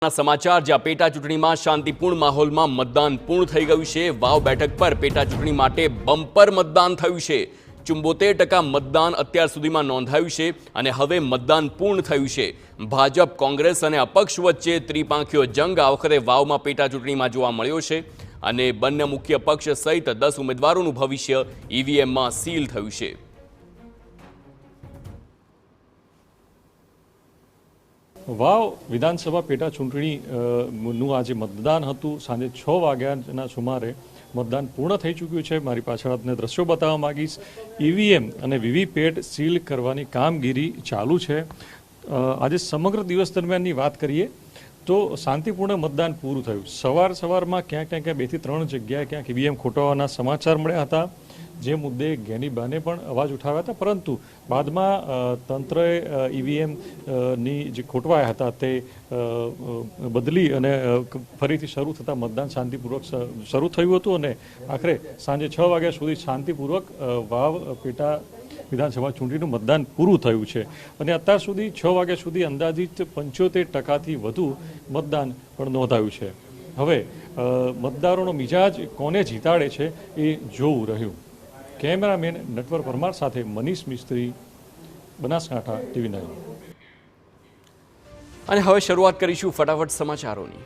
समाचार ज्યાં પેટા ચૂંટણીમાં શાંતિપૂર્ણ માહોલમાં મતદાન પૂર્ણ થઈ ગયું છે। વાવ બેઠક પર પેટા ચૂંટણી માટે બમ્પર મતદાન થયું છે। 74% મતદાન અત્યાર સુધીમાં નોંધાયું છે અને હવે મતદાન પૂર્ણ થયું છે। ભાજપ કોંગ્રેસ અને અપક્ષ વચ્ચે ત્રિપાંખીયો જંગ આ વખતે વાવમાં પેટા ચૂંટણીમાં જોવા મળ્યો છે અને બંને મુખ્ય પક્ષ સહિત 10 ઉમેદવારોનું ભવિષ્ય ઈવીએમમાં સીલ થયું છે। વાવ વિધાનસભા પેટા ચૂંટણીનું આજે મતદાન હતું। સાંજે 6 વાગ્યાના સુમારે મતદાન પૂર્ણ થઈ ચૂક્યું છે। મારી પાછળ આપને દ્રશ્યો બતાવવા માંગીશ। ઈવીએમ અને વીવીપેટ સીલ કરવાની કામગીરી ચાલુ છે। આજે સમગ્ર દિવસ દરમિયાનની વાત કરીએ તો શાંતિપૂર્ણ મતદાન પૂરું થયું। સવારમાં ક્યાંક 2 થી 3 જગ્યાએ ક્યાંક ઈવીએમ ખોટવાના સમાચાર મળ્યા હતા, જે મુદ્દે ગેનીબાને પણ અવાજ ઉઠાવ્યા હતા, પરંતુ બાદમાં તંત્રએ ઈવીએમની જે ખોટવાયા હતા તે બદલી અને ફરીથી શરૂ થતાં મતદાન શાંતિપૂર્વક શરૂ થયું હતું અને આખરે સાંજે 6 વાગ્યા સુધી શાંતિપૂર્વક વાવ પેટા વિધાનસભા ચૂંટણીનું મતદાન પૂરું થયું છે અને અત્યાર સુધી 6 વાગ્યા સુધી અંદાજિત 75%થી વધુ મતદાન પણ નોંધાયું છે। હવે મતદારોનો મિજાજ કોને જીતાડે છે એ જોવું રહ્યું। કેમેરામેન નટવર પરમાર સાથે મનીષ મિસ્ત્રી, બનાસકાંઠા TV9। અને હવે શરૂઆત કરીશું ફટાફટ સમાચારોની।